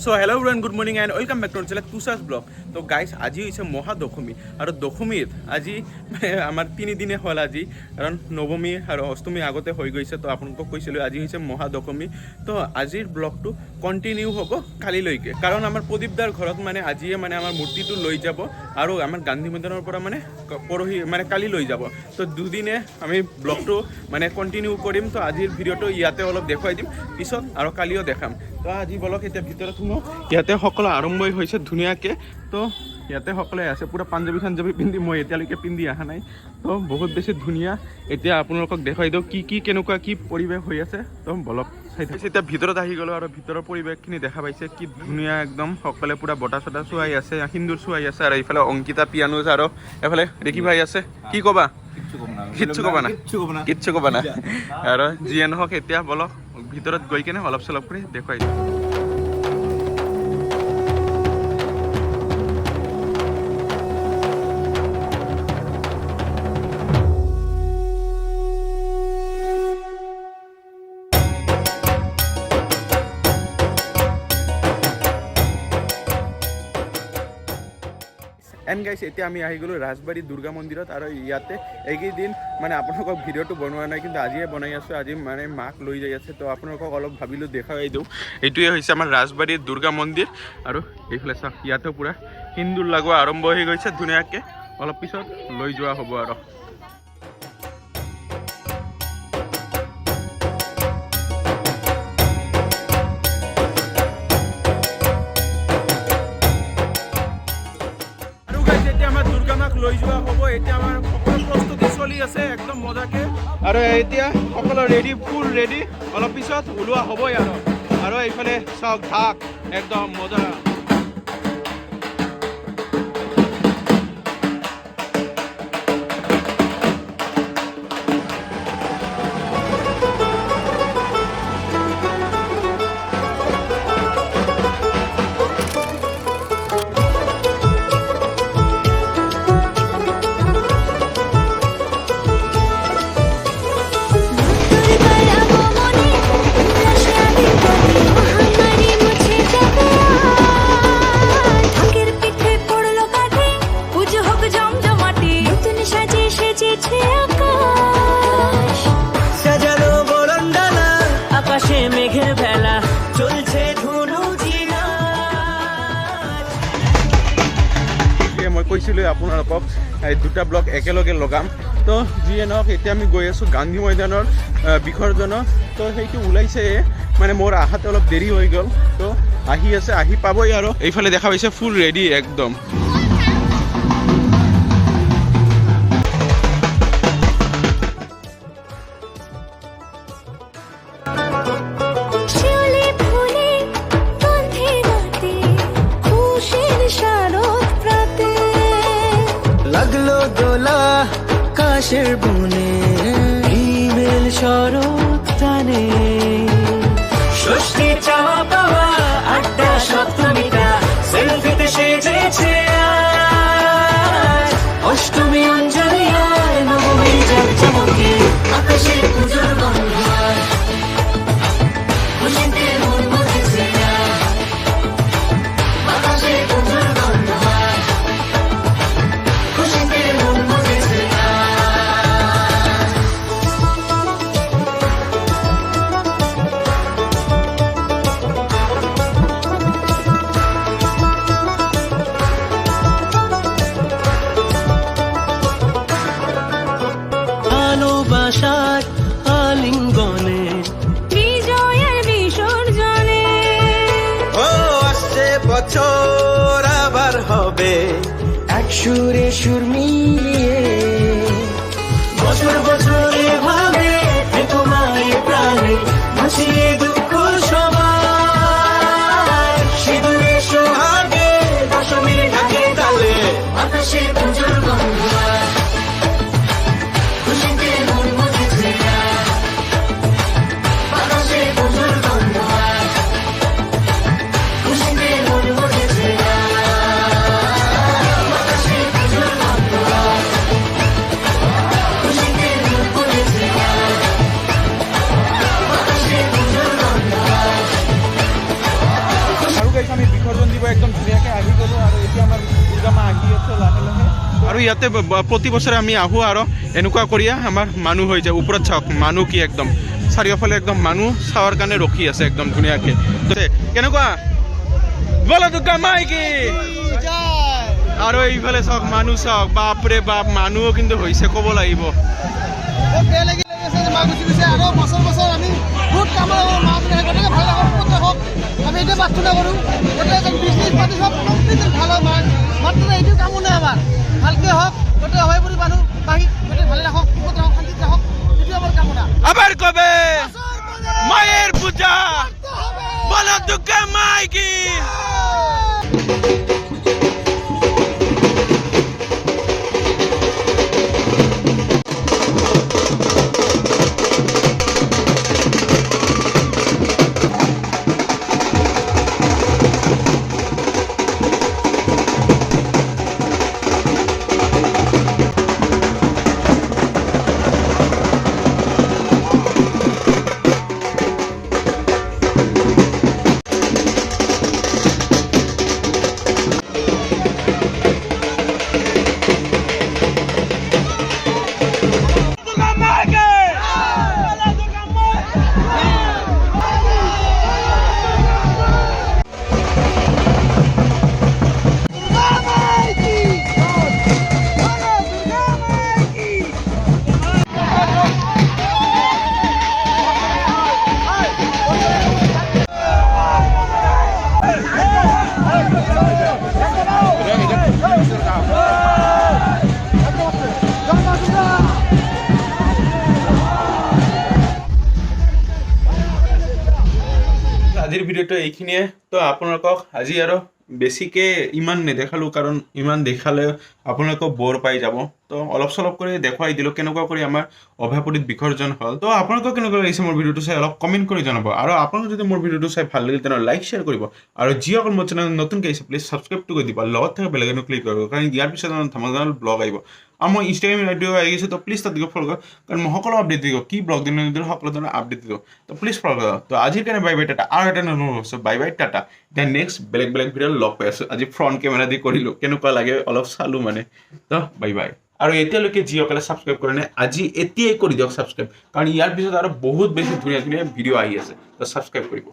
So hello everyone, good morning and welcome back to our channel Tusa's blog. So guys, আজি হৈছে মহাদশমী আৰু দশমীত আজি আমাৰ 3 দিনে হ'ল আজি কাৰণ নৱমী আৰু অষ্টমী আগতে হৈ গৈছে তো আপোনাক কৈছিলো আজি হৈছে মহাদশমী তো আজিৰ ব্লগটো কন্টিনিউ হ'ব কালিলৈকে কাৰণ আমাৰ প্ৰদীপদাৰ ঘৰত মানে আজিয়ে মানে আমাৰ মূৰ্তিটো লৈ যাব আৰু আমাৰ গান্ধী মৈদানৰ পৰা মানে পৰহি মানে কালি লৈ যাব তো দুদিনে আমি ব্লগটো মানে কন্টিনিউ কৰিম তো আজিৰ ভিডিওটো ইয়াতে অলপ দেখুৱাই দিম পিছত আৰু কালিও দেখাম তো আজি ব্লগ এতিয়া ভিতৰত সোমাও ইয়াতে সকলো আৰম্ভই হৈছে ধুনীয়াকৈ তো ইয়াতে সকলোৱে আছে পুৰা পাঞ্জাবী পিন্ধি মই এতিয়ালৈকে পিন্ধি অহা নাই তো বহুত বেছি ধুনীয়া এতিয়া আপোনালোকক দেখুৱাই দিওঁ কি কেনেকুৱা কি পৰিৱেশ হৈ আছে তো ব্লগ চাই থাকি এতিয়া ভিতৰত আহি গ'লোঁ আৰু ভিতৰৰ পৰিৱেশখিনি দেখা পাইছে কি ধুনীয়া একদম সকলোৱে পুৰা বটা চটা চুৱাই আছে সিন্দুৰ চুৱাই আছে আৰু এইফালে অংকিতা পিয়ানোজ আৰু এইফালে ৰিকি ভাই আছে কি ক'বা কিচ্ছু ক'বা না আৰু যিয়ে নহওক এতিয়া বলক ভিতৰত গৈ কেনে অলপ চলপ কৰি দেখুৱাই দিওঁ এণ্ড গাইছ এতিয়া আমি আহি গ'লোঁ ৰাজবাৰী দুৰ্গা মন্দিৰত আৰু ইয়াতে এইকেইদিন মানে আপোনালোকক ভিডিঅ'টো বনোৱা নাই কিন্তু আজিয়ে বনাই আছোঁ আজি মানে মাক লৈ যাই আছে তো আপোনালোকক অলপ ভাবিলোঁ দেখাই দিওঁ এইটোৱে হৈছে আমাৰ ৰাজবাৰীৰ দুৰ্গা মন্দিৰ আৰু এইফালে চাওক ইয়াতেও পূৰা সিন্দুৰ লগোৱা আৰম্ভ হৈ গৈছে ধুনীয়াকৈ অলপ পিছত লৈ যোৱা হ'ব আৰু লৈ যোৱা হ'ব এতিয়া আমাৰ সকলো প্ৰস্তুতি চলি আছে একদম মজাকে আৰু এতিয়া সকলো ৰেডি ফুল ৰেডি অলপ পিছত ওলোৱা হ'বই আৰু এইফালে চাওক ঢাক একদম মজা কৈছিলোঁ আপোনালোকক দুটা ব্লগ একেলগে লগাম তো যিয়ে নহওক এতিয়া আমি গৈ আছোঁ গান্ধী মৈদানৰ বিসৰ্জনত তো সেইটো ওলাইছে মানে মোৰ আহাতে অলপ দেৰি হৈ গ'ল তো আহি আছে আহি পাবই আৰু এইফালে দেখা পাইছে ফুল ৰেডি একদম আকাশের বনে হিমেল শরৎ টানে ষষ্ঠী চাওয়া পাওয়া আড্ডা সপ্তমীটা সেলফিতে সেজেছে অষ্টমী অঞ্জলি হয় নবমী জাকজমকে আকাশের পুজোর গন্ধ হয় খুশিতে মন মজেছে আকাশের পুজোর গন্ধ হয় খুশিতে মন মজেছে ভালোবাসার আলিঙ্গনে বিজয়ের বিসর্জনে ও আসছে বছর আবার হবে এক সুরে সুর মিলিয়ে বছর বছর এভাবে তোমায় প্রাণে ভাসিয়ে দুঃখ সবার সিঁদুরে সোহাগে দশমীর ঢাকে তালে আকাশে পুজোর গন্ধ ইয়াতে প্ৰতি বছৰে আমি আহোঁ আৰু এনেকুৱা কৰিয়া আমাৰ মানুহ হৈ যায় ওপৰত চাওক মানুহ কি একদম চাৰিওফালে একদম মানুহ চাৱাৰ কাৰণে ৰখি আছে একদম ধুনীয়াকৈ কেনেকুৱা বলো দুৰ্গা মাই কি আৰু এইফালে চাওক মানুহ চাওক বাপৰে বাপ মানুহো কিন্তু হৈছে ক'ব লাগিব আমি এটা প্রার্থনা করু গোটে বিজনেস পাতি সব ভালো মাত্র এইটো কামনা আমার ভালকে হোক গোটে অভয়পুরী মানুষ বাহির গোটে ভালো রাখক বিপদ রাখক শান্তিতে রাখক এটি আমার কামনা আবার কবে মায়ের পূজা বলো দুর্গা মাই কি আজিৰ ভিডিঅ'টো এইখিনিয়ে তো আপোনালোকক আজি আৰু বেছিকে ইমান নেদেখালোঁ কাৰণ ইমান দেখালে আপোনালোকক বৰ পাই যাব তো অলপ চলপ কৰি দেখুৱাই দিলোঁ কেনেকুৱা কৰি আমাৰ অভয়াপুৰীত বিসৰ্জন হ'ল তো আপোনালোকক কেনেকুৱা লাগিছে মোৰ ভিডিঅ'টো চাই অলপ কমেণ্ট কৰি জনাব আৰু আপোনালোকে যদি মোৰ ভিডিঅ'টো চাই ভাল লাগিল তেনেহ'লে লাইক শ্বেয়াৰ কৰিব আৰু যিসকল মোৰ চেনেল নতুনকৈ আহিছে প্লিজ ছাবস্ক্ৰাইবটো কৰি দিব লগত থকা বেল আইকনটো ক্লিক কৰিব কাৰণ ইয়াৰ পিছত ধমাধমাল ব্লগ আহিব আৰু মই ইনষ্টাগ্ৰাম আইডিও আহি গৈছে তো প্লিজ তাত ফ'ল' কৰক কাৰণ মই সকলো আপডেট দিব কি ব্লগ দিন সকলো ধৰণৰ আপডেট দিব তো প্লিজ ফ'ল' কৰক তো আজিৰ কাৰণে বাই বাই টাটা আৰু এটা নতুন বস্তু বাই বাই টাটা এতিয়া নেক্সট বেলেগ বেলেগ ভিডিঅ'ত লগ পাই আছোঁ আজি ফ্ৰণ্ট কেমেৰা দি কৰিলোঁ কেনেকুৱা লাগে অলপ চালোঁ মানে তো বাই বাই আৰু এতিয়ালৈকে যিসকলে ছাবস্ক্ৰাইব কৰে নাই আজি এতিয়াই কৰি দিয়ক ছাবস্ক্ৰাইব কাৰণ ইয়াৰ পিছত আৰু বহুত বেছি ধুনীয়া ধুনীয়া ভিডিঅ' আহি আছে তো ছাবস্ক্ৰাইব কৰিব